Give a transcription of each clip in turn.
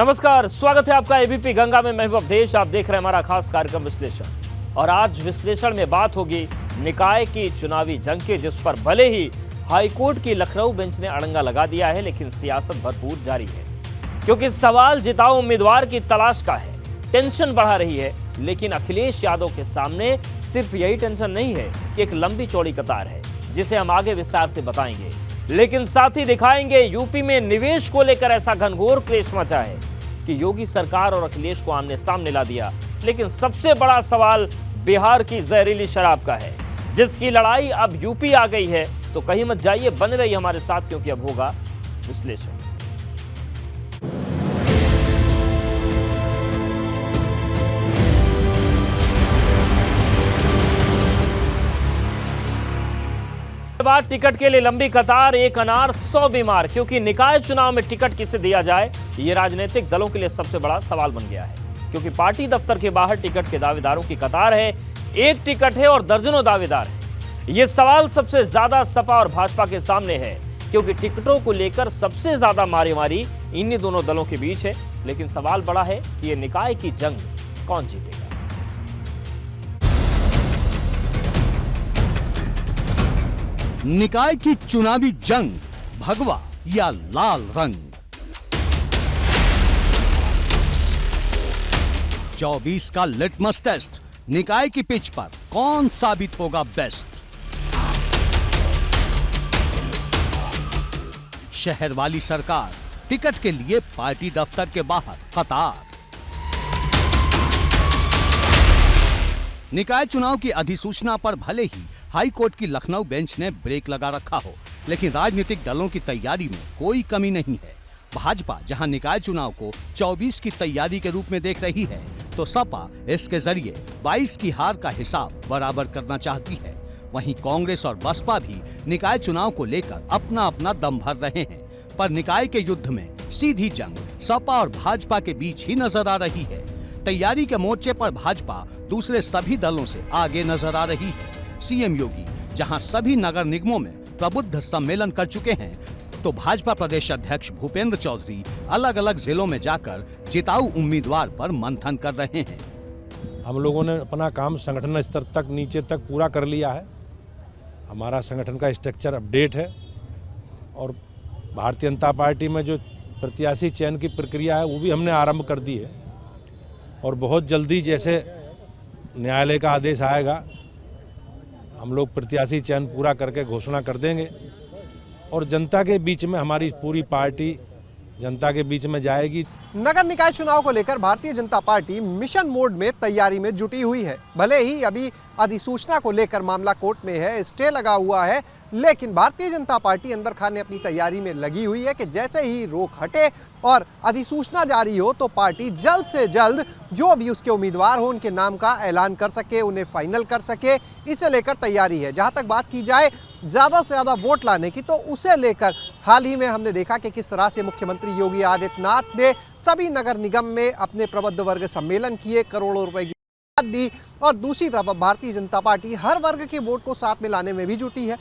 नमस्कार, स्वागत है आपका एबीपी गंगा में। मैं हूं अवधेश, आप देख रहे हैं हमारा खास कार्यक्रम विश्लेषण। और आज विश्लेषण में बात होगी निकाय की चुनावी जंग की, जिस पर भले ही हाईकोर्ट की लखनऊ बेंच ने अड़ंगा लगा दिया है, लेकिन सियासत भरपूर जारी है। क्योंकि सवाल जिताऊ उम्मीदवार की तलाश का है, टेंशन बढ़ा रही है। लेकिन अखिलेश यादव के सामने सिर्फ यही टेंशन नहीं है कि एक लंबी चौड़ी कतार है, जिसे हम आगे विस्तार से बताएंगे। लेकिन साथ ही दिखाएंगे यूपी में निवेश को लेकर ऐसा घनघोर क्लेश मचा है कि योगी सरकार और अखिलेश को आमने सामने ला दिया। लेकिन सबसे बड़ा सवाल बिहार की जहरीली शराब का है, जिसकी लड़ाई अब यूपी आ गई है। तो कहीं मत जाइए, बने रहिए हमारे साथ, क्योंकि अब होगा विश्लेषण। बाद टिकट के लिए लंबी कतार, एक अनार 100 बीमार। क्योंकि निकाय चुनाव में टिकट किसे दिया जाए, ये राजनीतिक दलों के लिए सबसे बड़ा सवाल बन गया है। क्योंकि पार्टी दफ्तर के बाहर टिकट के दावेदारों की कतार है। एक टिकट है और दर्जनों दावेदार हैं। ये सवाल सबसे ज्यादा सपा और भाजपा के सामने है, क्योंकि टिकटों को लेकर सबसे ज्यादा मारामारी इन्हीं दोनों दलों के बीच है। लेकिन सवाल बड़ा है कि ये निकाय की जंग कौन जीतेगा। निकाय की चुनावी जंग, भगवा या लाल रंग। 24 का लिटमस टेस्ट, निकाय की पिच पर कौन साबित होगा बेस्ट। शहर वाली सरकार, टिकट के लिए पार्टी दफ्तर के बाहर कतार। निकाय चुनाव की अधिसूचना पर भले ही हाईकोर्ट की लखनऊ बेंच ने ब्रेक लगा रखा हो, लेकिन राजनीतिक दलों की तैयारी में कोई कमी नहीं है। भाजपा जहां निकाय चुनाव को 24 की तैयारी के रूप में देख रही है, तो सपा इसके जरिए 22 की हार का हिसाब बराबर करना चाहती है। वहीं कांग्रेस और बसपा भी निकाय चुनाव को लेकर अपना अपना दम भर रहे हैं। पर निकाय के युद्ध में सीधी जंग सपा और भाजपा के बीच ही नजर आ रही है। तैयारी के मोर्चे पर भाजपा दूसरे सभी दलों से आगे नजर आ रही है। सीएम योगी जहां सभी नगर निगमों में प्रबुद्ध सम्मेलन कर चुके हैं, तो भाजपा प्रदेश अध्यक्ष भूपेंद्र चौधरी अलग अलग जिलों में जाकर जिताऊ उम्मीदवार पर मंथन कर रहे हैं। हम लोगों ने अपना काम संगठन स्तर तक, नीचे तक पूरा कर लिया है। हमारा संगठन का स्ट्रक्चर अपडेट है और भारतीय जनता पार्टी में जो प्रत्याशी चयन की प्रक्रिया है, वो भी हमने आरंभ कर दी है। और बहुत जल्दी जैसे न्यायालय का आदेश आएगा, हम लोग प्रत्याशी चयन पूरा करके घोषणा कर देंगे। और जनता के बीच में हमारी पूरी पार्टी जनता के बीच में जाएगी। नगर निकाय चुनाव को लेकर Bharatiya Janata party mission mode में तैयारी में जुटी हुई है। भले ही अभी अधिसूचना को लेकर मामला कोर्ट में है, स्टे लगा हुआ है, लेकिन भारतीय जनता पार्टी अंदर खाने अपनी तैयारी में लगी हुई है कि जैसे ही रोक हटे और अधिसूचना जारी हो, तो पार्टी जल्द से जल्द जो भी उसके उम्मीदवार हो, उनके नाम का ऐलान कर सके, उन्हें फाइनल कर सके। इसे लेकर तैयारी है। जहां तक बात की जाए ज़्यादा से ज़्यादा वोट लाने की, तो उसे लेकर हाल ही में हमने देखा कि किस तरह से मुख्यमंत्री योगी आदित्यनाथ ने सभी नगर निगम में अपने प्रबुद्ध वर्ग सम्मेलन किए, करोड़ों रुपए की दी। और दूसरी तरफ भारतीय जनता पार्टी हर वर्ग के वोट को साथ में लाने में भी जुटी है।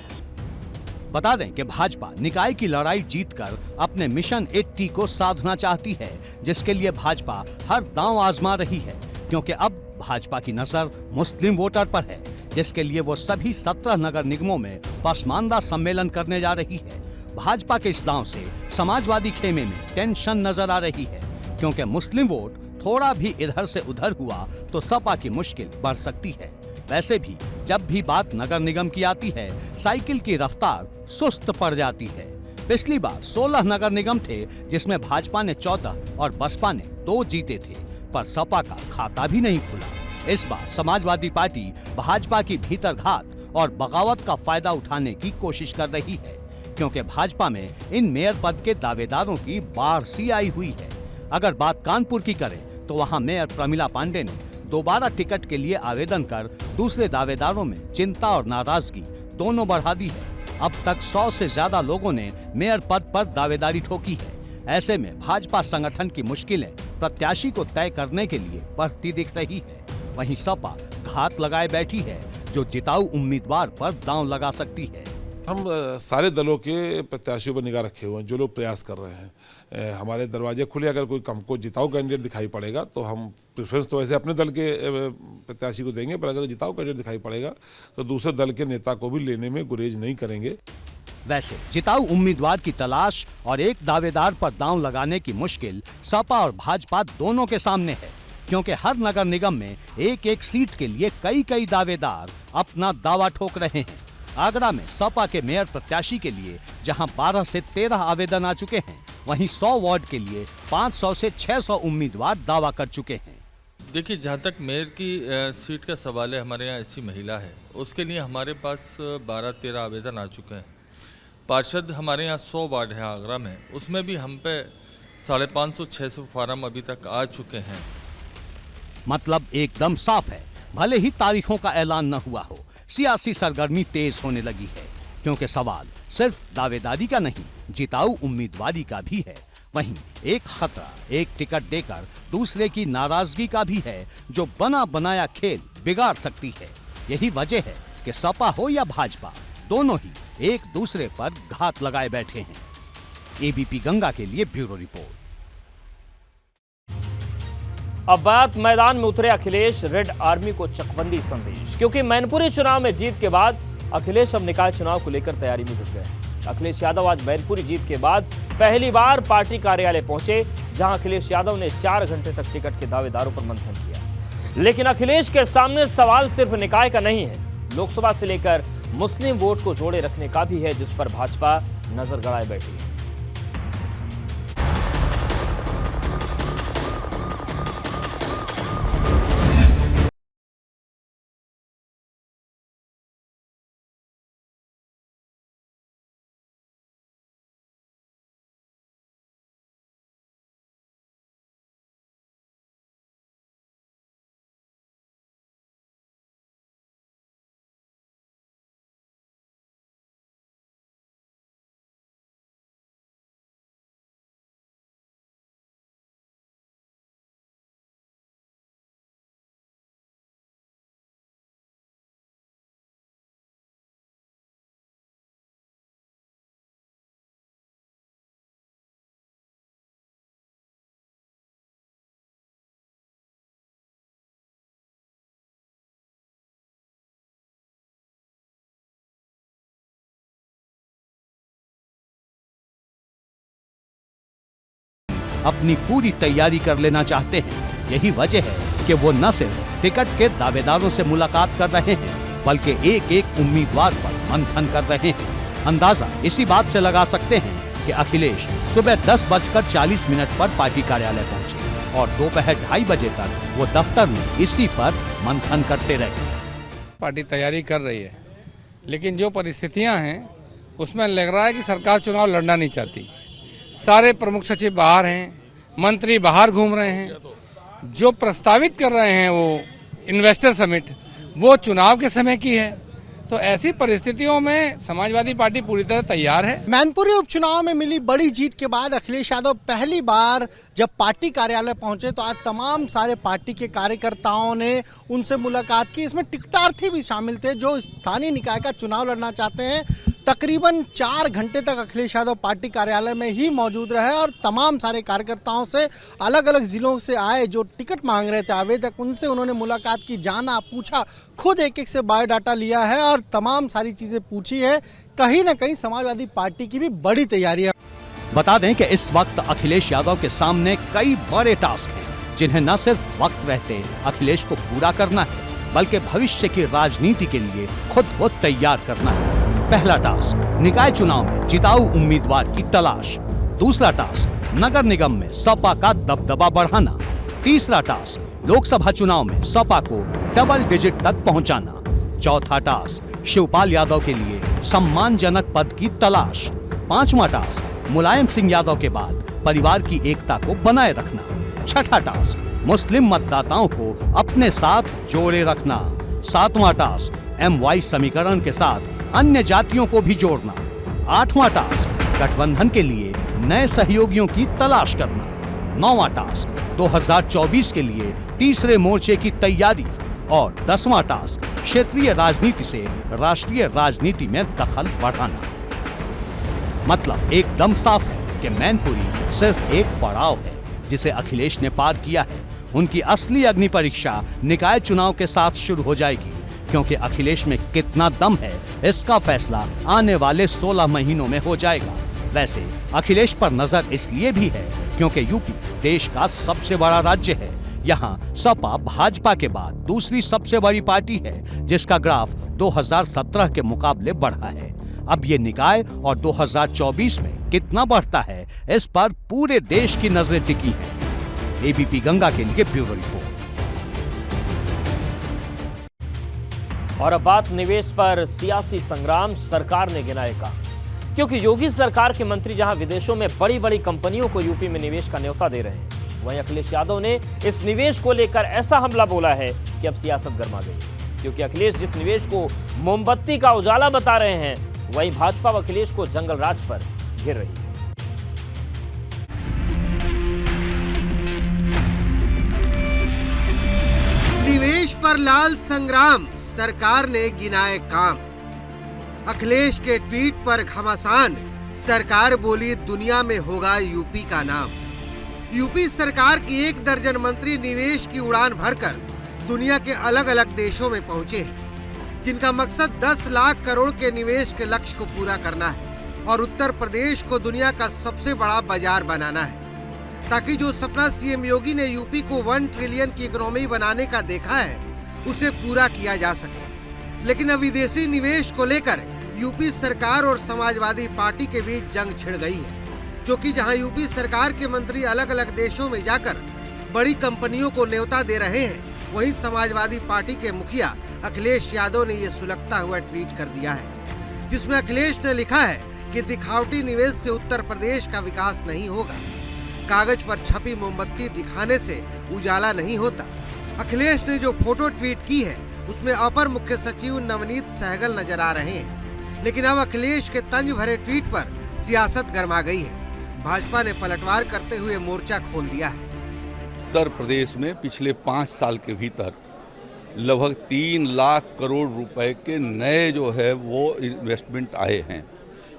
बता दें कि भाजपा निकाय की लड़ाई जीतकर अपने मिशन 80 को साधना चाहती है, जिसके लिए भाजपा हर दांव आजमा रही है। क्योंकि अब भाजपा की नजर मुस्लिम वोटर पर है, जिसके लिए वो सभी 17 नगर निगमों में पसमानदा सम्मेलन करने जा रही है। भाजपा के इस दांव से समाजवादी खेमे में टेंशन नजर आ रही है, क्योंकि मुस्लिम वोट थोड़ा भी इधर से उधर हुआ तो सपा की मुश्किल बढ़ सकती है। वैसे भी जब भी बात नगर निगम की आती है, साइकिल की रफ्तार सुस्त पड़ जाती है। पिछली बार 16 नगर निगम थे, जिसमें भाजपा ने 14 और बसपा ने 2 जीते थे, पर सपा का खाता भी नहीं खुला। इस बार समाजवादी पार्टी भाजपा की भीतरघात और बगावत का फायदा उठाने की कोशिश कर रही है, क्योंकि भाजपा में इन मेयर पद के दावेदारों की बाढ़ सी आई हुई है। अगर बात कानपुर की करें, तो वहां मेयर प्रमिला पांडे ने दोबारा टिकट के लिए आवेदन कर दूसरे दावेदारों में चिंता और नाराजगी दोनों बढ़ा दी है। अब तक 100 से ज्यादा लोगों ने मेयर पद पर दावेदारी ठोकी है। ऐसे में भाजपा संगठन की मुश्किलें प्रत्याशी को तय करने के लिए बढ़ती दिख रही है। वहीं सपा घात लगाए बैठी है, जो जिताऊ उम्मीदवार पर दांव लगा सकती है। हम सारे दलों के प्रत्याशियों पर निगाह रखे हुए हैं, जो लोग प्रयास कर रहे हैं। हमारे दरवाजे खुले, अगर कोई हमको जिताऊ कैंडिडेट दिखाई पड़ेगा तो हम प्रेफरेंस तो वैसे अपने दल के प्रत्याशी को देंगे, पर अगर जिताऊ कैंडिडेट दिखाई पड़ेगा तो दूसरे दल के नेता को भी लेने में गुरेज नहीं करेंगे। वैसे जिताऊ उम्मीदवार की तलाश और एक दावेदार पर दांव लगाने की मुश्किल सपा और भाजपा दोनों के सामने है, क्योंकि हर नगर निगम में एक एक सीट के लिए कई दावेदार अपना दावा ठोक रहे हैं। आगरा में सपा के मेयर प्रत्याशी के लिए जहां 12 से 13 आवेदन आ चुके हैं, वहीं 100 वार्ड के लिए 500 से 600 उम्मीदवार दावा कर चुके हैं। देखिए, जहाँ तक मेयर की सीट का सवाल है, हमारे यहाँ ऐसी महिला है, उसके लिए हमारे पास 12-13 आवेदन आ चुके हैं। पार्षद हमारे यहाँ 100 वार्ड है आगरा में, उसमें भी हम पे 550-600 फार्म अभी तक आ चुके हैं। मतलब एकदम साफ है, भले ही तारीखों का ऐलान न हुआ हो, सियासी सरगर्मी तेज होने लगी है, क्योंकि सवाल सिर्फ दावेदारी का नहीं, जिताऊ उम्मीदवारी का भी है। वहीं एक खतरा एक टिकट देकर दूसरे की नाराजगी का भी है, जो बना बनाया खेल बिगाड़ सकती है। यही वजह है कि सपा हो या भाजपा, दोनों ही एक दूसरे पर घात लगाए बैठे हैं। एबीपी गंगा के लिए ब्यूरो रिपोर्ट। अब बात मैदान में उतरे अखिलेश, रेड आर्मी को चकबंदी संदेश, क्योंकि मैनपुरी चुनाव में जीत के बाद अखिलेश अब निकाय चुनाव को लेकर तैयारी में जुट गए। अखिलेश यादव आज मैनपुरी जीत के बाद पहली बार पार्टी कार्यालय पहुंचे, जहां अखिलेश यादव ने 4 घंटे तक टिकट के दावेदारों पर मंथन किया। लेकिन अखिलेश के सामने सवाल सिर्फ निकाय का नहीं है, लोकसभा से लेकर मुस्लिम वोट को जोड़े रखने का भी है, जिस पर भाजपा नजर गड़ाए बैठी है। अपनी पूरी तैयारी कर लेना चाहते हैं। यही वजह है कि वो न सिर्फ टिकट के दावेदारों से मुलाकात कर रहे हैं, बल्कि एक एक उम्मीदवार पर मंथन कर रहे हैं। अंदाजा इसी बात से लगा सकते हैं कि अखिलेश सुबह 10:40 पर पार्टी कार्यालय पहुंचे और दोपहर 2:30 बजे तक वो दफ्तर में इसी पर मंथन करते रहे। पार्टी तैयारी कर रही है, लेकिन जो परिस्थितियां हैं उसमें लग रहा है कि सरकार चुनाव लड़ना नहीं चाहती। सारे प्रमुख सचिव बाहर हैं, मंत्री बाहर घूम रहे हैं, जो प्रस्तावित कर रहे हैं वो इन्वेस्टर समिट, वो चुनाव के समय की है। तो ऐसी परिस्थितियों में समाजवादी पार्टी पूरी तरह तैयार है। मैनपुरी उपचुनाव में मिली बड़ी जीत के बाद अखिलेश यादव पहली बार जब पार्टी कार्यालय पहुंचे तो आज तमाम सारे पार्टी के कार्यकर्ताओं ने उनसे मुलाकात की। इसमें टिकटार्थी भी शामिल थे जो स्थानीय निकाय का चुनाव लड़ना चाहते हैं। तकरीबन 4 घंटे तक अखिलेश यादव पार्टी कार्यालय में ही मौजूद रहे और तमाम सारे कार्यकर्ताओं से, अलग अलग जिलों से आए जो टिकट मांग रहे थे आवेदक, उनसे उन्होंने मुलाकात की, जाना, पूछा, खुद एक एक से बायोडाटा लिया है और तमाम सारी चीजें पूछी है। कहीं ना कहीं समाजवादी पार्टी की भी बड़ी तैयारी है। बता दें कि इस वक्त अखिलेश यादव के सामने कई बड़े टास्क हैं, जिन्हें न सिर्फ वक्त रहते अखिलेश को पूरा करना है, बल्कि भविष्य की राजनीति के लिए खुद को तैयार करना है। पहला टास्क निकाय चुनाव में जिताऊ उम्मीदवार की तलाश। दूसरा टास्क नगर निगम में सपा का दबदबा बढ़ाना। तीसरा टास्क लोकसभा चुनाव में सपा को डबल डिजिट तक पहुंचाना। चौथा टास्क शिवपाल यादव के लिए सम्मानजनक पद की तलाश। पांचवा टास्क मुलायम सिंह यादव के बाद परिवार की एकता को बनाए रखना। छठा टास्क मुस्लिम मतदाताओं को अपने साथ जोड़े रखना। सातवां टास्क MY समीकरण के साथ अन्य जातियों को भी जोड़ना। आठवां टास्क गठबंधन के लिए नए सहयोगियों की तलाश करना। नौवां टास्क 2024 के लिए तीसरे मोर्चे की तैयारी। और 10वां टास्क क्षेत्रीय राजनीति से राष्ट्रीय राजनीति में दखल बढ़ाना। मतलब एकदम साफ है कि मैनपुरी सिर्फ एक पड़ाव है जिसे अखिलेश ने पार किया है। उनकी असली अग्नि परीक्षा निकाय चुनाव के साथ शुरू हो जाएगी, क्योंकि अखिलेश में कितना दम है इसका फैसला आने वाले 16 महीनों में हो जाएगा। वैसे अखिलेश पर नजर इसलिए भी है क्योंकि यूपी देश का सबसे बड़ा राज्य है। यहाँ सपा भाजपा के बाद दूसरी सबसे बड़ी पार्टी है, जिसका ग्राफ 2017 के मुकाबले बढ़ा है। अब ये निकाय और 2024 में कितना बढ़ता है, इस पर पूरे देश की नजरें टिकी हैं। एबीपी गंगा के लिए ब्यूरो रिपोर्ट। और अब बात निवेश पर सियासी संग्राम सरकार ने गिनाए का, क्योंकि योगी सरकार के मंत्री जहां विदेशों में बड़ी बड़ी कंपनियों को यूपी में निवेश का न्योता दे रहे हैं, वहीं अखिलेश यादव ने इस निवेश को लेकर ऐसा हमला बोला है कि अब सियासत गर्मा गई है। क्योंकि अखिलेश जिस निवेश को मोमबत्ती का उजाला बता रहे हैं, वहीं भाजपा व अखिलेश को जंगल राज पर घिर रही है। निवेश पर लाल संग्राम, सरकार ने गिनाए काम। अखिलेश के ट्वीट पर घमासान, सरकार बोली दुनिया में होगा यूपी का नाम। यूपी सरकार की 1 दर्जन मंत्री निवेश की उड़ान भरकर दुनिया के अलग अलग देशों में पहुंचे हैं, जिनका मकसद 10 लाख करोड़ के निवेश के लक्ष्य को पूरा करना है और उत्तर प्रदेश को दुनिया का सबसे बड़ा बाजार बनाना है, ताकि जो सपना सीएम योगी ने यूपी को 1 ट्रिलियन की इकोनॉमी बनाने का देखा है, उसे पूरा किया जा सके। लेकिन अब विदेशी निवेश को लेकर यूपी सरकार और समाजवादी पार्टी के बीच जंग छिड़ गई है, क्योंकि जहां यूपी सरकार के मंत्री अलग अलग देशों में जाकर बड़ी कंपनियों को न्योता दे रहे हैं, वहीं समाजवादी पार्टी के मुखिया अखिलेश यादव ने यह सुलगता हुआ ट्वीट कर दिया है, जिसमें अखिलेश ने लिखा है कि दिखावटी निवेश से उत्तर प्रदेश का विकास नहीं होगा, कागज पर छपी मोमबत्ती दिखाने से उजाला नहीं होता। अखिलेश ने जो फोटो ट्वीट की है, उसमें अपर मुख्य सचिव नवनीत सहगल नजर आ रहे हैं। लेकिन अब अखिलेश के तंज भरे ट्वीट पर सियासत गर्मा गई है। भाजपा ने पलटवार करते हुए मोर्चा खोल दिया है। उत्तर प्रदेश में पिछले 5 साल के भीतर लगभग 3 लाख करोड़ रुपए के नए जो है वो इन्वेस्टमेंट आए हैं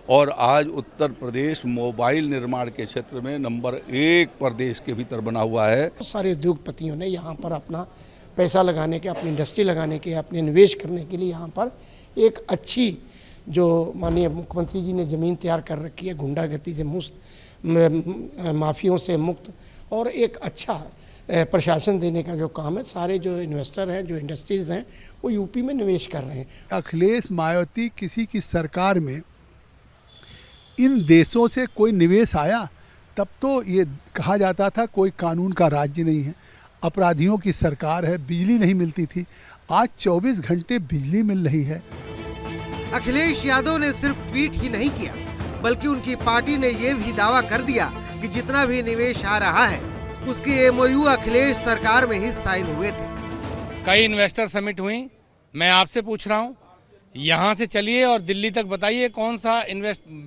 और आज उत्तर प्रदेश मोबाइल निर्माण के क्षेत्र में नंबर 1 प्रदेश के भीतर बना हुआ है। सारे उद्योगपतियों ने यहाँ पर अपना पैसा लगाने के, अपनी इंडस्ट्री लगाने के, अपने निवेश करने के लिए यहाँ पर एक अच्छी जो माननीय मुख्यमंत्री जी ने ज़मीन तैयार कर रखी है, गुंडागर्दी से मुक्त, माफियों से मुक्त और एक अच्छा प्रशासन देने का जो काम है, सारे जो इन्वेस्टर हैं, जो इंडस्ट्रीज़ हैं, वो यूपी में निवेश कर रहे हैं। अखिलेश मायावती किसी की सरकार में इन देशों से कोई निवेश आया तब तो ये कहा जाता था कोई कानून का राज्य नहीं है, अपराधियों की सरकार है, बिजली नहीं मिलती थी, आज 24 घंटे बिजली मिल रही है। अखिलेश यादव ने सिर्फ ट्वीट ही नहीं किया, बल्कि उनकी पार्टी ने ये भी दावा कर दिया कि जितना भी निवेश आ रहा है उसके एमओयू अखिलेश सरकार में ही साइन हुए थे। कई इन्वेस्टर समिट हुई, मैं आपसे पूछ रहा हूँ, यहाँ से चलिए और दिल्ली तक बताइए कौन सा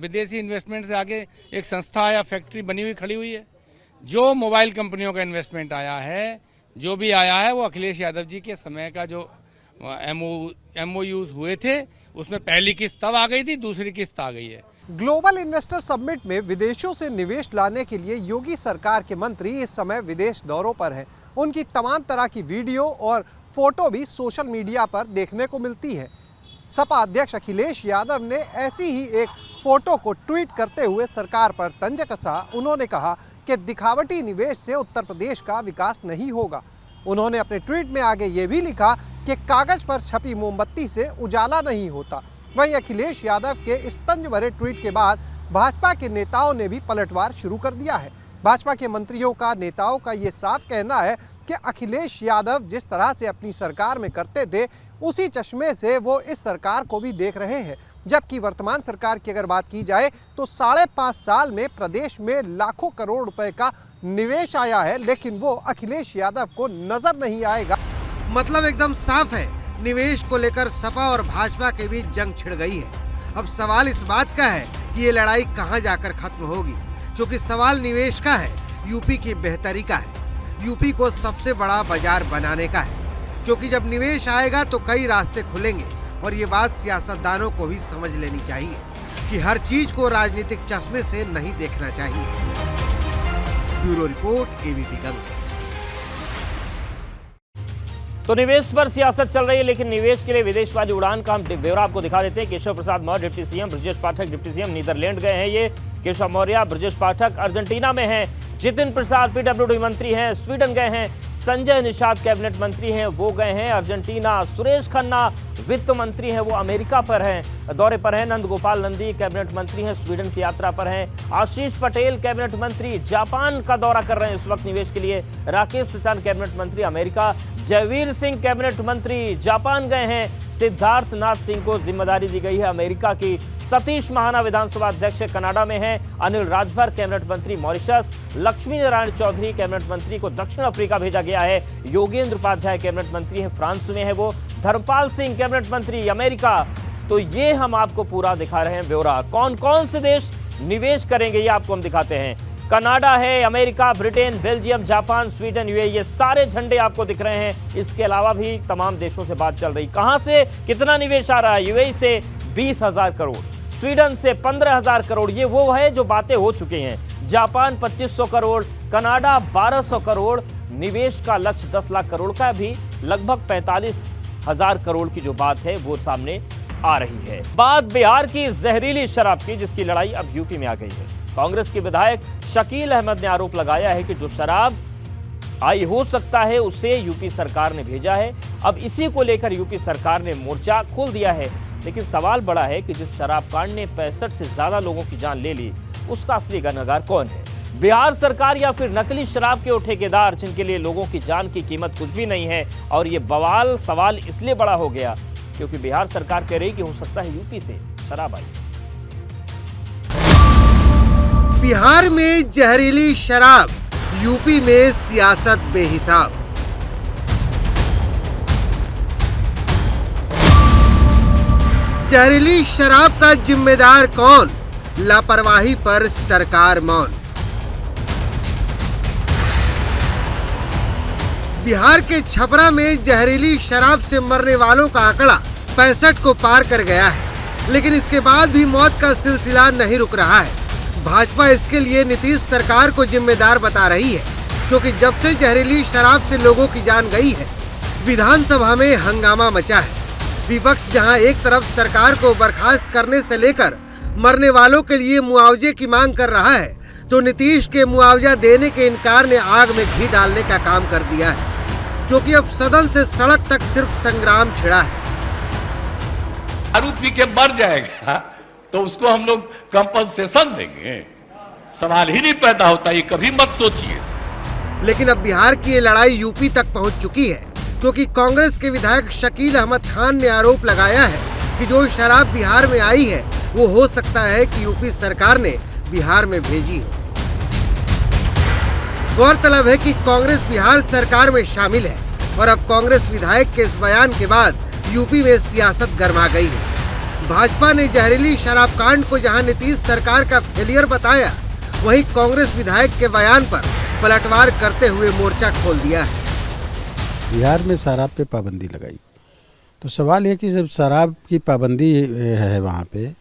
विदेशी इन्वेस्टमेंट से आगे एक संस्था या फैक्ट्री बनी हुई खड़ी हुई है। जो मोबाइल कंपनियों का इन्वेस्टमेंट आया है, जो भी आया है, वो अखिलेश यादव जी के समय का जो एमओयूज हुए थे, उसमें पहली किस्त तब आ गई थी, दूसरी किस्त आ गई है। ग्लोबल इन्वेस्टर समिट में विदेशों से निवेश लाने के लिए योगी सरकार के मंत्री इस समय विदेश दौरों पर हैं। उनकी तमाम तरह की वीडियो और फोटो भी सोशल मीडिया पर देखने को मिलती है। सपा अध्यक्ष अखिलेश यादव ने ऐसी ही एक फोटो को ट्वीट करते हुए सरकार पर तंज कसा। उन्होंने कहा कि दिखावटी निवेश से उत्तर प्रदेश का विकास नहीं होगा। उन्होंने अपने ट्वीट में आगे ये भी लिखा कि कागज पर छपी मोमबत्ती से उजाला नहीं होता। वहीं अखिलेश यादव के इस तंज भरे ट्वीट के बाद भाजपा के नेताओं ने भी पलटवार शुरू कर दिया है। भाजपा के मंत्रियों का, नेताओं का ये साफ कहना है कि अखिलेश यादव जिस तरह से अपनी सरकार में करते थे, उसी चश्मे से वो इस सरकार को भी देख रहे हैं। जबकि वर्तमान सरकार की अगर बात की जाए तो 5.5 साल में प्रदेश में लाखों करोड़ रुपए का निवेश आया है, लेकिन वो अखिलेश यादव को नजर नहीं आएगा। मतलब एकदम साफ है, निवेश को लेकर सपा और भाजपा के बीच जंग छिड़ गई है। अब सवाल इस बात का है कि ये लड़ाई कहां जाकर खत्म होगी, क्योंकि सवाल निवेश का है, यूपी की बेहतरी का है, यूपी को सबसे बड़ा बाजार बनाने का है। क्योंकि जब निवेश आएगा तो कई रास्ते खुलेंगे और ये बात सियासतदानों को भी समझ लेनी चाहिए कि हर चीज को राजनीतिक चश्मे से नहीं देखना चाहिए। Bureau report, ABP Ganga. तो निवेश पर सियासत चल रही है, लेकिन निवेश के लिए विदेश वाली उड़ान का हम ब्यौरा आपको दिखा देते हैं। Keshav Prasad Maurya deputy CM, Brajesh Pathak deputy CM Netherlands गए हैं। ये केशव मौर्य, ब्रजेश पाठक अर्जेंटीना में हैं। जितिन प्रसाद पीडब्ल्यूडी मंत्री हैं, स्वीडन गए हैं। संजय निषाद कैबिनेट मंत्री हैं, वो गए हैं अर्जेंटीना। सुरेश खन्ना वित्त मंत्री हैं, वो अमेरिका पर हैं, दौरे पर हैं। नंद गोपाल नंदी कैबिनेट मंत्री हैं, स्वीडन की यात्रा पर हैं। आशीष पटेल कैबिनेट मंत्री जापान का दौरा कर रहे हैं इस वक्त निवेश के लिए। राकेश सचान कैबिनेट मंत्री अमेरिका। जयवीर सिंह कैबिनेट मंत्री जापान गए हैं। सिद्धार्थ नाथ सिंह को जिम्मेदारी दी गई है अमेरिका की। सतीश महाना विधानसभा अध्यक्ष कनाडा में हैं। अनिल राजभर कैबिनेट मंत्री मॉरिशस। लक्ष्मी नारायण चौधरी कैबिनेट मंत्री को दक्षिण अफ्रीका भेजा गया है। योगेंद्र उपाध्याय कैबिनेट मंत्री हैं, फ्रांस में है वो। धर्मपाल सिंह कैबिनेट मंत्री अमेरिका। तो ये हम आपको पूरा दिखा रहे हैं ब्यौरा। कौन कौन से देश निवेश करेंगे ये आपको हम दिखाते हैं। कनाडा है, America, Britain, Belgium, Japan, Sweden, UAE, ये सारे झंडे आपको दिख रहे हैं। इसके अलावा भी तमाम देशों से बात चल रही। कहां से कितना निवेश आ रहा है? यूएई से 20,000 करोड़, स्वीडन से 15,000 करोड़, ये वो है जो बातें हो चुकी हैं। Japan 2500 crore, Canada 1200 crore. निवेश का लक्ष्य 10 लाख करोड़ का भी लगभग 45,000 करोड़ की जो बात है वो सामने आ रही है। बात बिहार की जहरीली शराब की, जिसकी लड़ाई अब यूपी में आ गई है। कांग्रेस के विधायक शकील अहमद ने आरोप लगाया है कि जो शराब आई हो सकता है उसे यूपी सरकार ने भेजा है। अब इसी को लेकर यूपी सरकार ने मोर्चा खोल दिया है। लेकिन सवाल बड़ा है कि जिस शराब कांड ने 65 से ज्यादा लोगों की जान ले ली, उसका असली गुनहगार कौन है? बिहार सरकार या फिर नकली शराब के वो ठेकेदार जिनके लिए लोगों की जान की कीमत कुछ भी नहीं है? और ये बवाल सवाल इसलिए बड़ा हो गया क्योंकि बिहार सरकार कह रही कि हो सकता है यूपी से शराब आई। बिहार में जहरीली शराब, यूपी में सियासत बेहिसाब। जहरीली शराब का जिम्मेदार कौन? लापरवाही पर सरकार मौन। बिहार के छपरा में जहरीली शराब से मरने वालों का आंकड़ा 65 को पार कर गया है, लेकिन इसके बाद भी मौत का सिलसिला नहीं रुक रहा है। भाजपा इसके लिए नीतीश सरकार को जिम्मेदार बता रही है, क्योंकि जब से जहरीली शराब से लोगों की जान गई है, विधानसभा में हंगामा मचा है। विपक्ष जहां एक तरफ सरकार को बर्खास्त करने से लेकर मरने वालों के लिए मुआवजे की मांग कर रहा है, तो नीतीश के मुआवजा देने के इनकार ने आग में घी डालने का काम कर दिया है, क्योंकि अब सदन से सड़क तक सिर्फ संग्राम छिड़ा है। दारू पी के मर जाएगा तो उसको हम लोग कंपनसेशन देंगे? सवाल ही नहीं पैदा होता, ये कभी मत सोचिए। लेकिन अब बिहार की ये लड़ाई यूपी तक पहुंच चुकी है, क्योंकि कांग्रेस के विधायक शकील अहमद खान ने आरोप लगाया है कि जो शराब बिहार में आई है वो हो सकता है कि यूपी सरकार ने बिहार में भेजी हो। गौरतलब है कि कांग्रेस बिहार सरकार में शामिल है और अब कांग्रेस विधायक के इस बयान के बाद यूपी में सियासत गर्मा गई है। भाजपा ने जहरीली शराब कांड को जहां नीतीश सरकार का फेलियर बताया, वहीं कांग्रेस विधायक के बयान पर पलटवार करते हुए मोर्चा खोल दिया है। बिहार में शराब पे पाबंदी लगाई, तो सवाल है कि जब शराब की पाबंदी है वहाँ पे,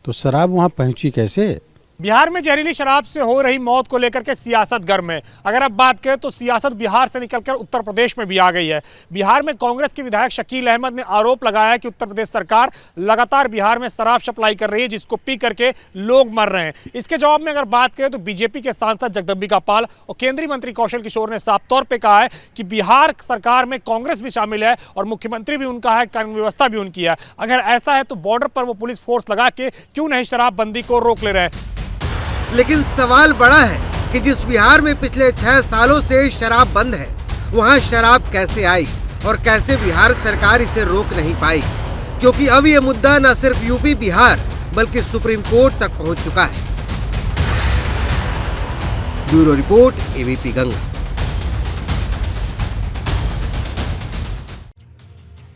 तो शराब वहाँ पहुँची कैसे? बिहार में जहरीली शराब से हो रही मौत को लेकर के सियासत गर्म है। अगर आप बात करें तो सियासत बिहार से निकलकर उत्तर प्रदेश में भी आ गई है। बिहार में कांग्रेस के विधायक शकील अहमद ने आरोप लगाया कि उत्तर प्रदेश सरकार लगातार बिहार में शराब सप्लाई कर रही है, जिसको पी करके लोग मर रहे हैं। इसके जवाब में अगर बात करें तो बीजेपी के सांसद जगदम्बिका पाल और केंद्रीय मंत्री कौशल किशोर ने साफ तौर पर कहा है कि बिहार सरकार में कांग्रेस भी शामिल है और मुख्यमंत्री भी उनका है, कानून व्यवस्था भी उनकी है। अगर ऐसा है तो बॉर्डर पर वो पुलिस फोर्स लगा के क्यों नहीं शराबबंदी को रोक ले रहे हैं? लेकिन सवाल बड़ा है कि जिस बिहार में पिछले 6 सालों से शराब बंद है, वहां शराब कैसे आई और कैसे बिहार सरकार इसे रोक नहीं पाई? क्योंकि अब ये मुद्दा न सिर्फ यूपी बिहार बल्कि सुप्रीम कोर्ट तक पहुंच चुका है। Bureau report, ABP Ganga.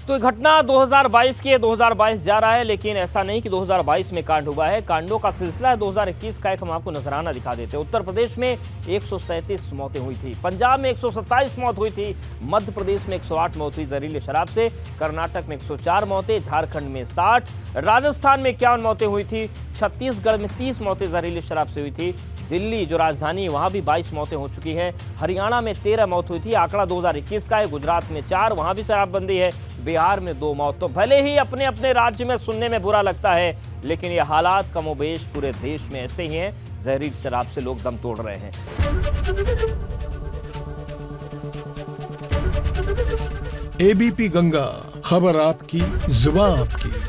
तो ये घटना 2022 की है, 2022 जा रहा है, लेकिन ऐसा नहीं कि 2022 में कांड हुआ है। कांडों का सिलसिला है 2021 का। एक हम आपको नजराना दिखा देते हैं। उत्तर प्रदेश में 137 मौतें हुई थी, पंजाब में 127 मौत हुई थी, मध्य प्रदेश में 108 मौत हुई जहरीले शराब से, कर्नाटक में 104 मौतें, झारखंड में 60, राजस्थान में 51 मौतें हुई थी, छत्तीसगढ़ में 30 मौतें जहरीली शराब से हुई थी, दिल्ली जो राजधानी है वहां भी 22 मौतें हो चुकी हैं, हरियाणा में 13 मौत हुई थी, आंकड़ा 2021 का है, गुजरात में 4, वहां भी शराबबंदी है, बिहार में 2 मौत। तो भले ही अपने अपने राज्य में सुनने में बुरा लगता है, लेकिन ये हालात कमोबेश पूरे देश में ऐसे ही हैं। जहरीली शराब से लोग दम तोड़ रहे हैं। एबीपी गंगा, खबर आपकी, जुबान आपकी।